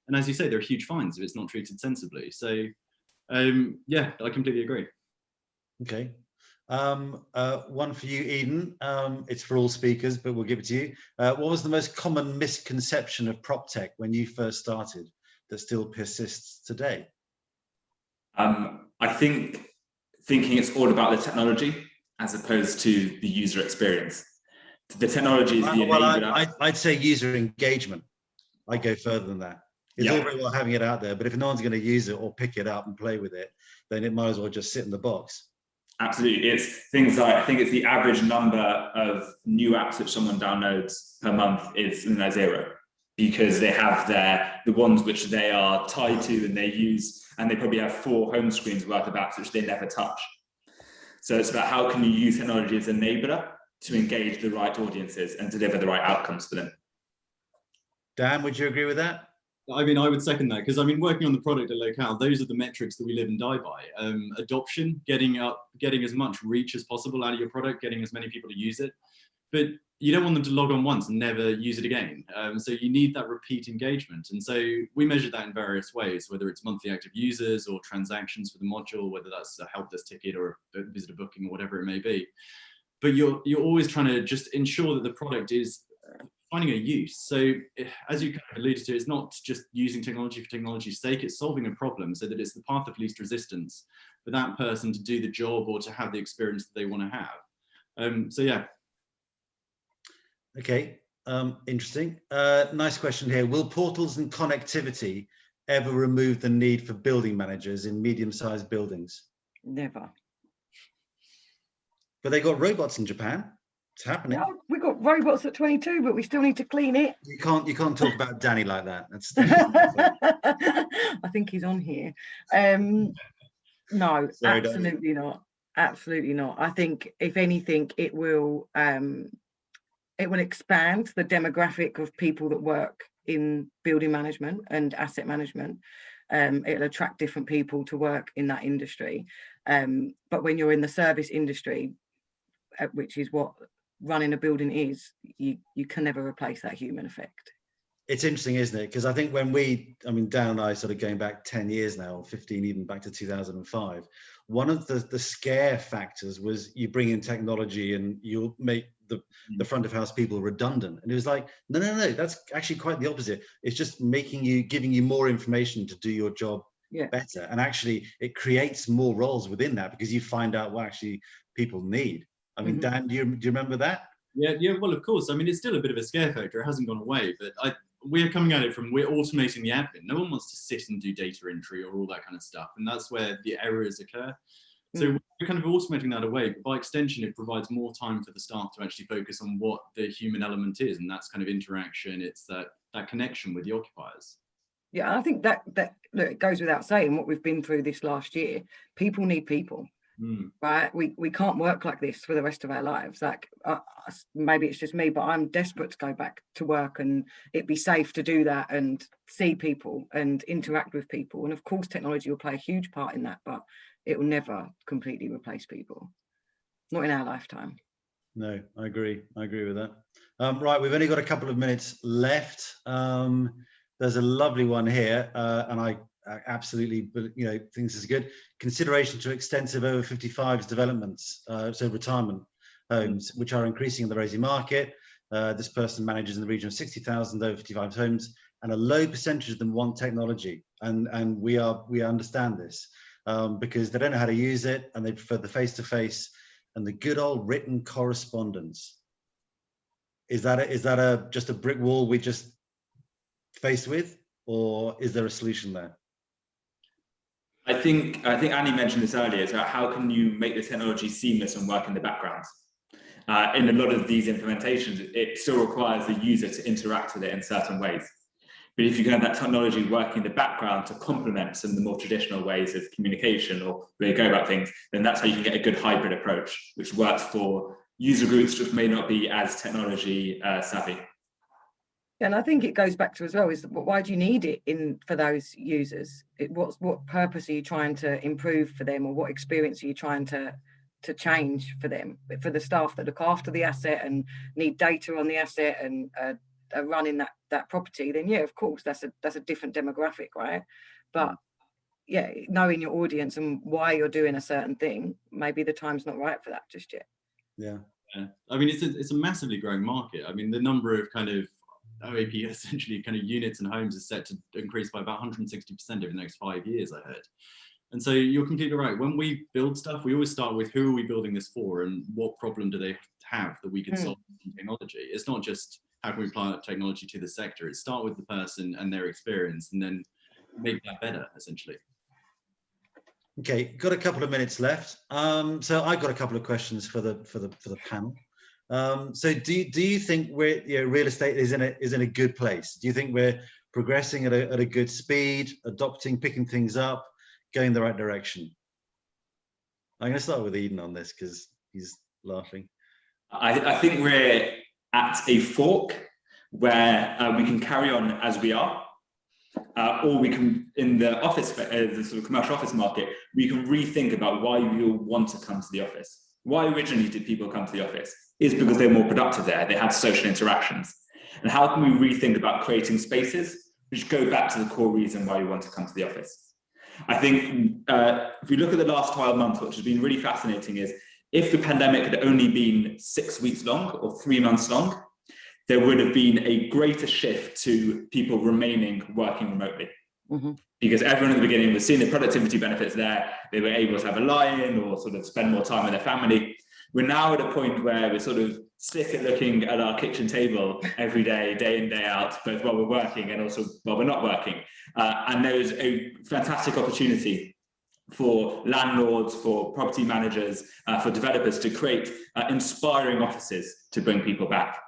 And as you say, there are huge fines if it's not treated sensibly. So yeah, I completely agree. Okay. One for you, Eden. It's for all speakers, but we'll give it to you. What was the most common misconception of PropTech when you first started that still persists today? I think thinking it's all about the technology as opposed to the user experience. The technology is the enabler. I'd say user engagement. I go further than that. It's all very well having it out there, but if no one's going to use it or pick it up and play with it, then it might as well just sit in the box. Absolutely. It's things like, I think it's the average number of new apps that someone downloads per month is 0, because they have the ones which they are tied to and they use, and they probably have 4 home screens worth of apps which they never touch. So it's about how can you use technology as an enabler to engage the right audiences and deliver the right outcomes for them. Dan, would you agree with that? I mean, I would second that, because I mean, working on the product at Locale, those are the metrics that we live and die by. Adoption, getting as much reach as possible out of your product, getting as many people to use it. But you don't want them to log on once and never use it again. So you need that repeat engagement. And so we measure that in various ways, whether it's monthly active users or transactions for the module, whether that's a help desk ticket or a visitor booking or whatever it may be. But you're always trying to just ensure that the product is finding a use. So as you kind of alluded to, it's not just using technology for technology's sake, it's solving a problem so that it's the path of least resistance for that person to do the job or to have the experience that they want to have. So yeah. Okay, interesting. Nice question here. Will portals and connectivity ever remove the need for building managers in medium-sized buildings? Never. But they got robots in Japan. It's happening. No, we've got robots at 22, but we still need to clean it. You can't talk about Danny like that. That's I think he's on here. No, sorry, absolutely not. Absolutely not. I think if anything, it will expand the demographic of people that work in building management and asset management. It'll attract different people to work in that industry. But when you're in the service industry, which is what running a building is, you can never replace that human effect. It's interesting, isn't it? Because I think when Dan and I sort of going back 10 years now, or 15, even back to 2005, one of the scare factors was you bring in technology and you'll make the front of house people redundant. And it was like, no, that's actually quite the opposite. It's just giving you more information to do your job better. And actually it creates more roles within that because you find out what actually people need. I mean, Dan, do you remember that? Yeah, well, of course. I mean, it's still a bit of a scare factor. It hasn't gone away, but we're coming at it from, we're automating the admin. No one wants to sit and do data entry or all that kind of stuff. And that's where the errors occur. So we're kind of automating that away, but by extension, it provides more time for the staff to actually focus on what the human element is. And that's kind of interaction. It's that connection with the occupiers. Yeah, I think that look, it goes without saying what we've been through this last year. People need people. Right, we can't work like this for the rest of our lives. Like maybe it's just me, but I'm desperate to go back to work and it be safe to do that and see people and interact with people. And of course technology will play a huge part in that, but it will never completely replace people, not in our lifetime. No, I agree with that. Right, we've only got a couple of minutes left. There's a lovely one here, and I absolutely, think this is good. Consideration to extensive over 55s developments, so retirement homes, which are increasing in the Rosie market. This person manages in the region of 60,000 over 55 homes, and a low percentage of them want technology. And we understand this because they don't know how to use it, and they prefer the face-to-face and the good old written correspondence. Is that just a brick wall we just faced with, or is there a solution there? I think Annie mentioned this earlier. So how can you make the technology seamless and work in the background? In a lot of these implementations, it still requires the user to interact with it in certain ways. But if you can have that technology working in the background to complement some of the more traditional ways of communication or where you go about things, then that's how you can get a good hybrid approach, which works for user groups which may not be as technology savvy. And I think it goes back to as well is why do you need it for those users? What purpose are you trying to improve for them, or what experience are you trying to change for them? But for the staff that look after the asset and need data on the asset and are running that property, then yeah, of course that's a different demographic, right? But yeah, knowing your audience and why you're doing a certain thing, maybe the time's not right for that just yet. Yeah. I mean, it's a massively growing market. I mean, the number of kind of OAP essentially kind of units and homes is set to increase by about 160% over the next 5 years, I heard. And so you're completely right. When we build stuff, we always start with who are we building this for and what problem do they have that we can solve with technology. It's not just how can we apply technology to the sector. It's start with the person and their experience and then make that better, essentially. Okay, got a couple of minutes left. So I've got a couple of questions for the panel. So do you think real estate is in a good place? Do you think we're progressing at a good speed, picking things up, going the right direction? I'm going to start with Eden on this because he's laughing. I think we're at a fork where we can carry on as we are, or we can, in the office, the sort of commercial office market, we can rethink about why you'll want to come to the office. Why originally did people come to the office? Is because they're more productive there. They had social interactions. And how can we rethink about creating spaces which go back to the core reason why you want to come to the office? I think if we look at the last 12 months, which has been really fascinating, is if the pandemic had only been 6 weeks long or 3 months long, there would have been a greater shift to people remaining working remotely. Because everyone at the beginning was seeing the productivity benefits there. They were able to have a lie-in or sort of spend more time with their family. We're now at a point where we're sort of sick at looking at our kitchen table every day, day in, day out, both while we're working and also while we're not working. And there's a fantastic opportunity for landlords, for property managers, for developers to create inspiring offices to bring people back.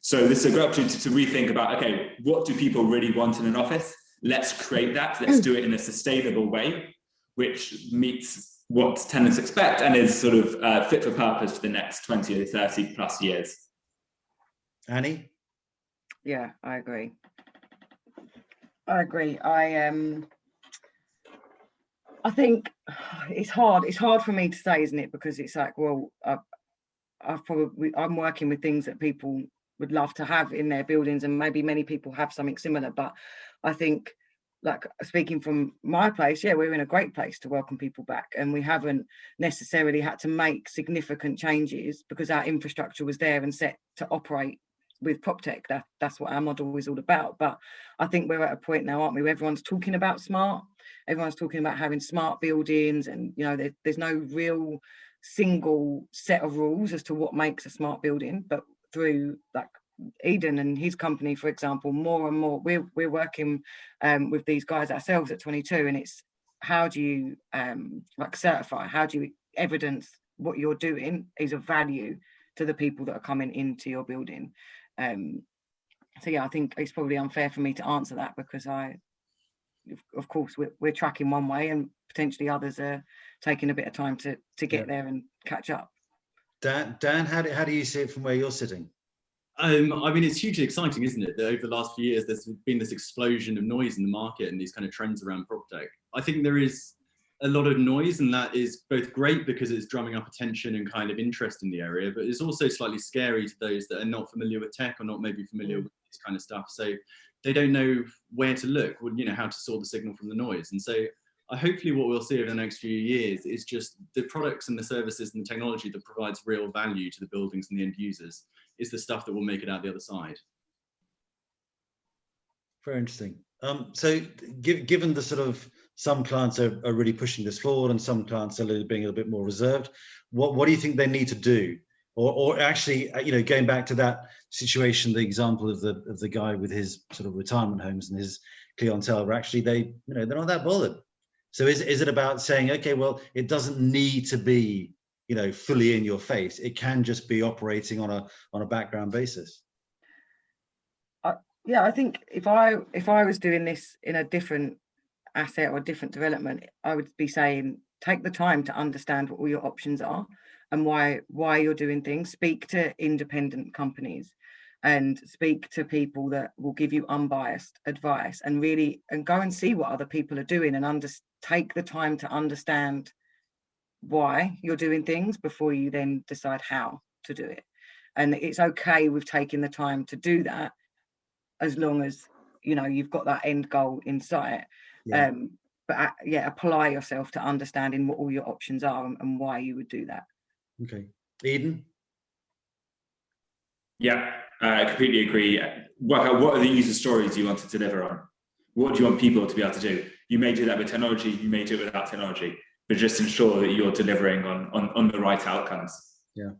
So this is a great opportunity to rethink about, okay, what do people really want in an office? Let's create that. Let's do it in a sustainable way, which meets what tenants expect and is sort of fit for purpose for the next 20 or 30 plus years. Annie? Yeah, I agree. I think it's hard for me to say, isn't it? Because it's like, well, I'm working with things that people would love to have in their buildings, and maybe many people have something similar, but I think, like, speaking from my place, yeah, we're in a great place to welcome people back, and we haven't necessarily had to make significant changes because our infrastructure was there and set to operate with PropTech. That's what our model is all about. But I think we're at a point now, aren't we, where everyone's talking about smart, everyone's talking about having smart buildings, and there's no real single set of rules as to what makes a smart building. But through, like, Eden and his company, for example, more and more we're working with these guys ourselves at 22, and it's how do you certify, how do you evidence what you're doing is of value to the people that are coming into your building. So yeah, I think it's probably unfair for me to answer that because of course we're tracking one way and potentially others are taking a bit of time to get there and catch up. Dan, how do you see it from where you're sitting? I mean, it's hugely exciting, isn't it, that over the last few years there's been this explosion of noise in the market and these kind of trends around PropTech. I think there is a lot of noise, and that is both great because it's drumming up attention and kind of interest in the area, but it's also slightly scary to those that are not familiar with tech or not maybe familiar with this kind of stuff. So they don't know where to look, or how to sort the signal from the noise. And so hopefully what we'll see over the next few years is just the products and the services and the technology that provides real value to the buildings and the end users is the stuff that will make it out the other side. Very interesting. So given the sort of, some clients are really pushing this forward and some clients are being a little bit more reserved, what do you think they need to do or actually, going back to that situation, the example of the guy with his sort of retirement homes and his clientele, where actually they're not that bothered. So is it about saying, okay, well, it doesn't need to be, fully in your face. It can just be operating on a background basis. Yeah, I think if I was doing this in a different asset or a different development, I would be saying, take the time to understand what all your options are and why you're doing things. Speak to independent companies and speak to people that will give you unbiased advice, and go and see what other people are doing, and take the time to understand why you're doing things before you then decide how to do it. And it's okay with taking the time to do that, as long as you've got that end goal in sight. Yeah. But apply yourself to understanding what all your options are and why you would do that. Okay. Eden? Yeah, I completely agree. What are the user stories you want to deliver on? What do you want people to be able to do? You may do that with technology, you may do it without technology, but just ensure that you're delivering on the right outcomes. Yeah.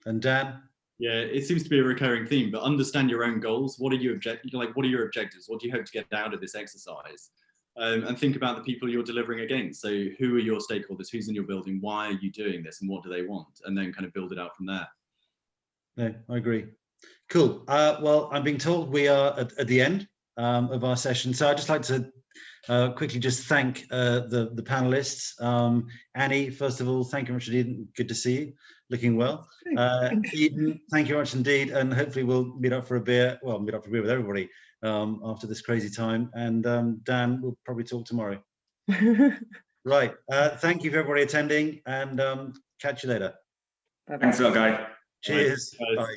And Dan? Yeah, it seems to be a recurring theme, but understand your own goals. What are your objectives? What are your objectives? What do you hope to get out of this exercise? And think about the people you're delivering against. So who are your stakeholders? Who's in your building? Why are you doing this? And what do they want? And then kind of build it out from there. No, I agree. Cool. Well, I'm being told we are at the end of our session. So I'd just like to quickly just thank the panelists. Annie, first of all, thank you very much indeed. Good to see you, looking well. Eden, thank you very much indeed. And hopefully we'll meet up for a beer. Well, meet up for a beer with everybody after this crazy time. And Dan, we'll probably talk tomorrow. Right. Thank you for everybody attending, and catch you later. Bye-bye. Thanks a lot, guy. Cheers. Bye. Bye.